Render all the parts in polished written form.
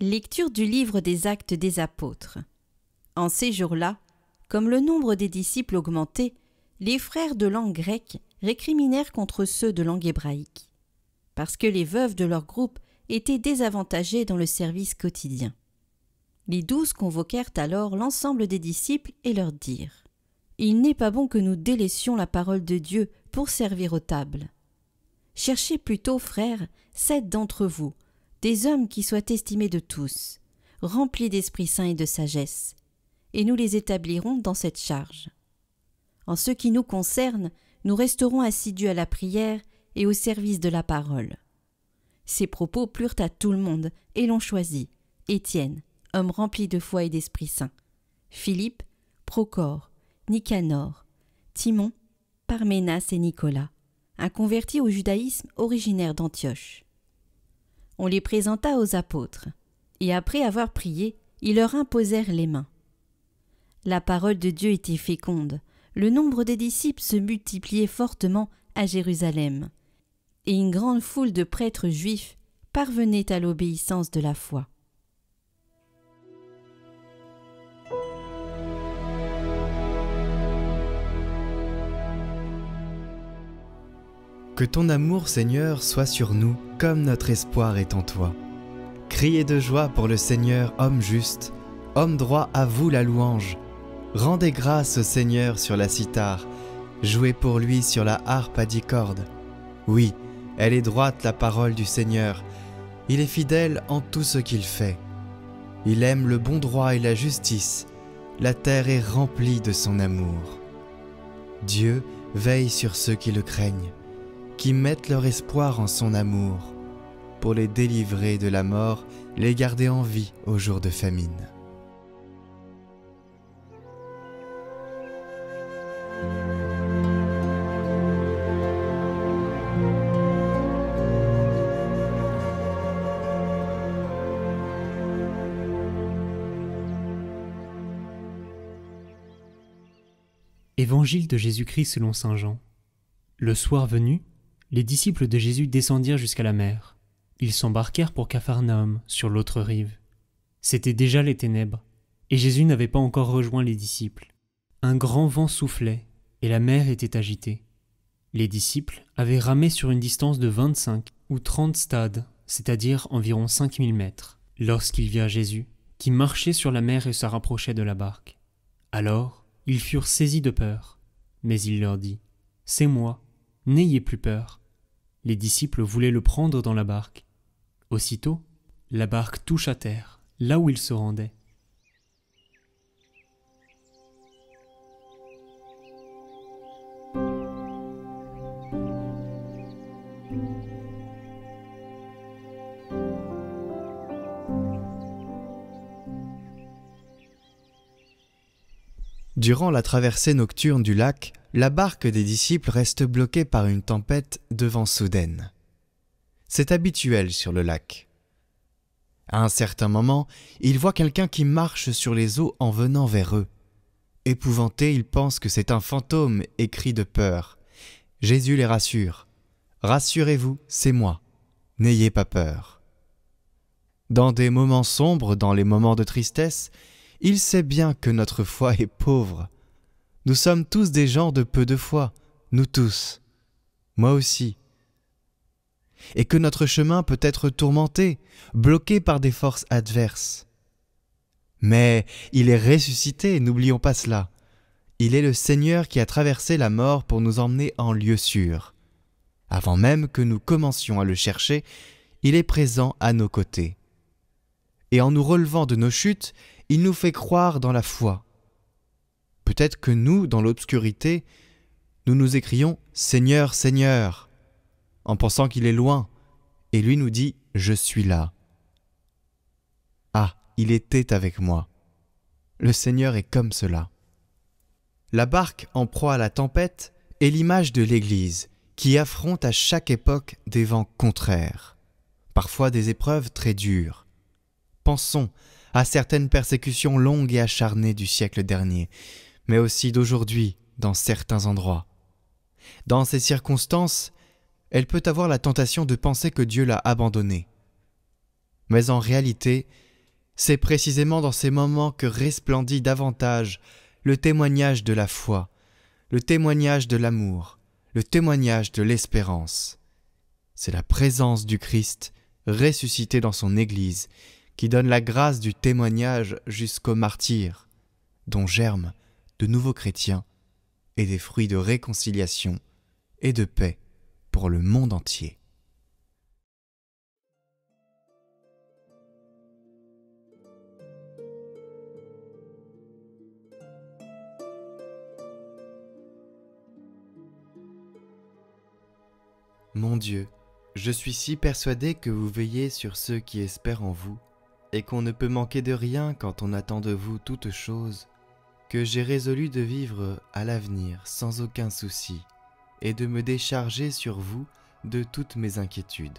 Lecture du livre des Actes des Apôtres. En ces jours-là, comme le nombre des disciples augmentait, les frères de langue grecque récriminèrent contre ceux de langue hébraïque, parce que les veuves de leur groupe étaient désavantagées dans le service quotidien. Les 12 convoquèrent alors l'ensemble des disciples et leur dirent : « Il n'est pas bon que nous délaissions la parole de Dieu pour servir aux tables. Cherchez plutôt, frères, 7 d'entre vous, des hommes qui soient estimés de tous, remplis d'Esprit Saint et de sagesse, et nous les établirons dans cette charge. En ce qui nous concerne, nous resterons assidus à la prière et au service de la parole. » Ces propos plurent à tout le monde et l'on choisit Étienne, homme rempli de foi et d'Esprit Saint, Philippe, Procore, Nicanor, Timon, Parménas et Nicolas, un converti au judaïsme originaire d'Antioche. On les présenta aux apôtres, et après avoir prié, ils leur imposèrent les mains. La parole de Dieu était féconde, le nombre des disciples se multipliait fortement à Jérusalem, et une grande foule de prêtres juifs parvenait à l'obéissance de la foi. Que ton amour, Seigneur, soit sur nous, comme notre espoir est en toi. Criez de joie pour le Seigneur, homme juste, homme droit, à vous la louange. Rendez grâce au Seigneur sur la cithare, jouez pour lui sur la harpe à 10 cordes. Oui, elle est droite la parole du Seigneur, il est fidèle en tout ce qu'il fait. Il aime le bon droit et la justice, la terre est remplie de son amour. Dieu veille sur ceux qui le craignent, qui mettent leur espoir en son amour, pour les délivrer de la mort, les garder en vie au jour de famine. Évangile de Jésus-Christ selon saint Jean. Le soir venu, les disciples de Jésus descendirent jusqu'à la mer. Ils s'embarquèrent pour Capharnaüm, sur l'autre rive. C'étaient déjà les ténèbres, et Jésus n'avait pas encore rejoint les disciples. Un grand vent soufflait, et la mer était agitée. Les disciples avaient ramé sur une distance de 25 ou 30 stades, c'est-à-dire environ 5000 mètres, lorsqu'ils virent Jésus, qui marchait sur la mer et se rapprochait de la barque. Alors, ils furent saisis de peur, mais il leur dit : « C'est moi, n'ayez plus peur. » Les disciples voulaient le prendre dans la barque. Aussitôt, la barque touche à terre, là où ils se rendaient. Durant la traversée nocturne du lac, la barque des disciples reste bloquée par une tempête de vent soudaine. C'est habituel sur le lac. À un certain moment, ils voient quelqu'un qui marche sur les eaux en venant vers eux. Épouvantés, ils pensent que c'est un fantôme et crient de peur. Jésus les rassure. « Rassurez-vous, c'est moi. N'ayez pas peur. » Dans des moments sombres, dans les moments de tristesse, il sait bien que notre foi est pauvre. Nous sommes tous des gens de peu de foi, nous tous, moi aussi. Et que notre chemin peut être tourmenté, bloqué par des forces adverses. Mais il est ressuscité, n'oublions pas cela. Il est le Seigneur qui a traversé la mort pour nous emmener en lieu sûr. Avant même que nous commencions à le chercher, il est présent à nos côtés. Et en nous relevant de nos chutes, il nous fait croire dans la foi. Peut-être que nous, dans l'obscurité, nous nous écrions « Seigneur, Seigneur !» en pensant qu'il est loin, et lui nous dit « Je suis là ». Ah, il était avec moi. Le Seigneur est comme cela. La barque en proie à la tempête est l'image de l'Église qui affronte à chaque époque des vents contraires, parfois des épreuves très dures. Pensons à certaines persécutions longues et acharnées du siècle dernier, mais aussi d'aujourd'hui dans certains endroits. Dans ces circonstances, elle peut avoir la tentation de penser que Dieu l'a abandonnée. Mais en réalité, C'est précisément dans ces moments que resplendit davantage le témoignage de la foi, le témoignage de l'amour, le témoignage de l'espérance. C'est la présence du Christ ressuscité dans son Église qui donne la grâce du témoignage jusqu'aux martyrs, dont germent de nouveaux chrétiens et des fruits de réconciliation et de paix pour le monde entier. Mon Dieu, je suis si persuadé que vous veillez sur ceux qui espèrent en vous, et qu'on ne peut manquer de rien quand on attend de vous toute chose, que j'ai résolu de vivre à l'avenir sans aucun souci, et de me décharger sur vous de toutes mes inquiétudes.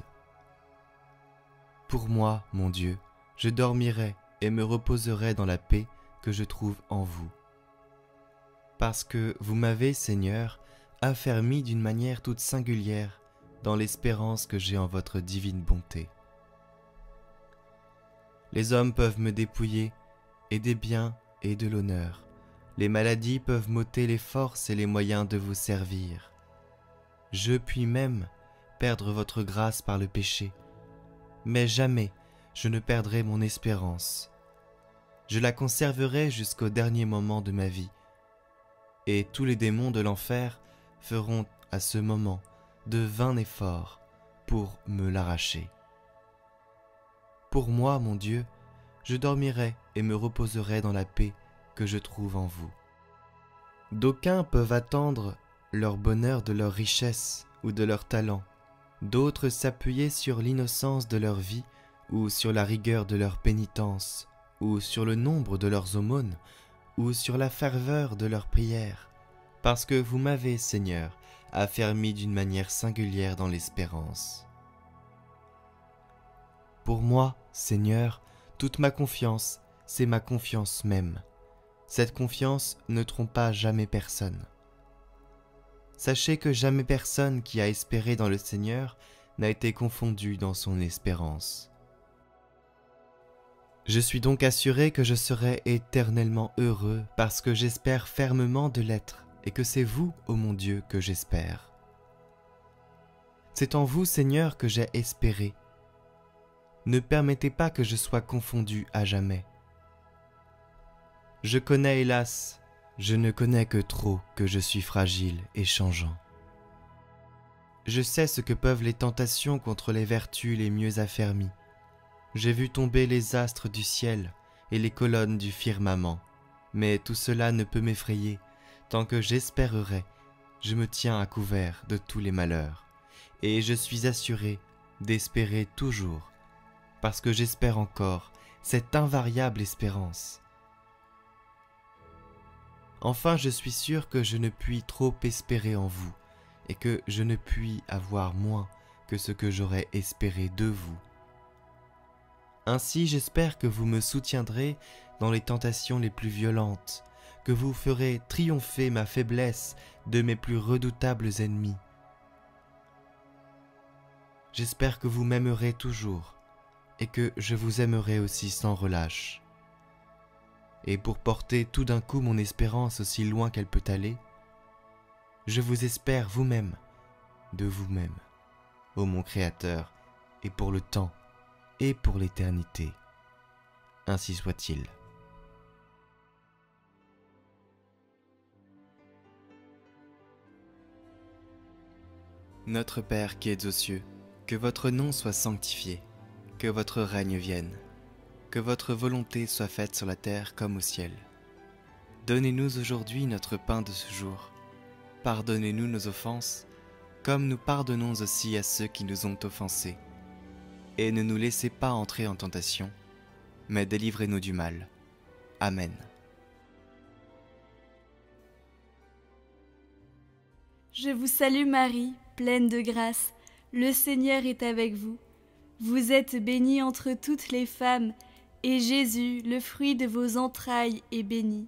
Pour moi, mon Dieu, je dormirai et me reposerai dans la paix que je trouve en vous. Parce que vous m'avez, Seigneur, affermi d'une manière toute singulière dans l'espérance que j'ai en votre divine bonté. Les hommes peuvent me dépouiller, et des biens et de l'honneur. Les maladies peuvent m'ôter les forces et les moyens de vous servir. Je puis même perdre votre grâce par le péché, mais jamais je ne perdrai mon espérance. Je la conserverai jusqu'au dernier moment de ma vie, et tous les démons de l'enfer feront à ce moment de vains efforts pour me l'arracher. Pour moi, mon Dieu, je dormirai et me reposerai dans la paix que je trouve en vous. D'aucuns peuvent attendre leur bonheur de leur richesse ou de leur talent, d'autres s'appuyer sur l'innocence de leur vie ou sur la rigueur de leur pénitence, ou sur le nombre de leurs aumônes, ou sur la ferveur de leurs prières, parce que vous m'avez, Seigneur, affermi d'une manière singulière dans l'espérance. Pour moi, Seigneur, toute ma confiance, c'est ma confiance même. Cette confiance ne trompa jamais personne. Sachez que jamais personne qui a espéré dans le Seigneur n'a été confondu dans son espérance. Je suis donc assuré que je serai éternellement heureux parce que j'espère fermement de l'être et que c'est vous, ô mon Dieu, que j'espère. C'est en vous, Seigneur, que j'ai espéré. Ne permettez pas que je sois confondu à jamais. Je connais, hélas, je ne connais que trop que je suis fragile et changeant. Je sais ce que peuvent les tentations contre les vertus les mieux affermies. J'ai vu tomber les astres du ciel et les colonnes du firmament, mais tout cela ne peut m'effrayer. Tant que j'espérerai, je me tiens à couvert de tous les malheurs, et je suis assuré d'espérer toujours, parce que j'espère encore cette invariable espérance. Enfin, je suis sûr que je ne puis trop espérer en vous, et que je ne puis avoir moins que ce que j'aurais espéré de vous. Ainsi, j'espère que vous me soutiendrez dans les tentations les plus violentes, que vous ferez triompher ma faiblesse de mes plus redoutables ennemis. J'espère que vous m'aimerez toujours, et que je vous aimerai aussi sans relâche. Et pour porter tout d'un coup mon espérance aussi loin qu'elle peut aller, je vous espère vous-même, de vous-même, ô mon Créateur, et pour le temps, et pour l'éternité. Ainsi soit-il. Notre Père qui êtes aux cieux, que votre nom soit sanctifié, que votre règne vienne, que votre volonté soit faite sur la terre comme au ciel. Donnez-nous aujourd'hui notre pain de ce jour. Pardonnez-nous nos offenses, comme nous pardonnons aussi à ceux qui nous ont offensés. Et ne nous laissez pas entrer en tentation, mais délivrez-nous du mal. Amen. Je vous salue Marie, pleine de grâce, le Seigneur est avec vous. Vous êtes bénie entre toutes les femmes, et Jésus, le fruit de vos entrailles, est béni.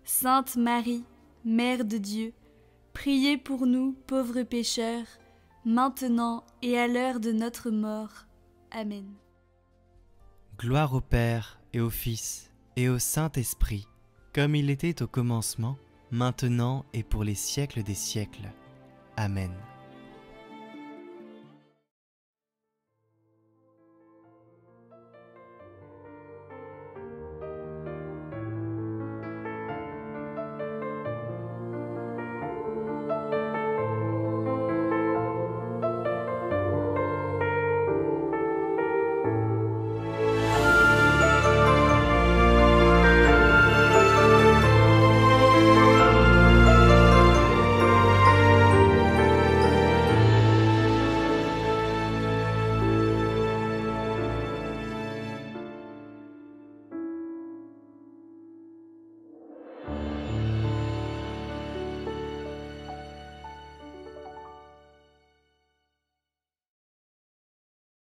Sainte Marie, Mère de Dieu, priez pour nous, pauvres pécheurs, maintenant et à l'heure de notre mort. Amen. Gloire au Père, et au Fils, et au Saint-Esprit, comme il était au commencement, maintenant et pour les siècles des siècles. Amen.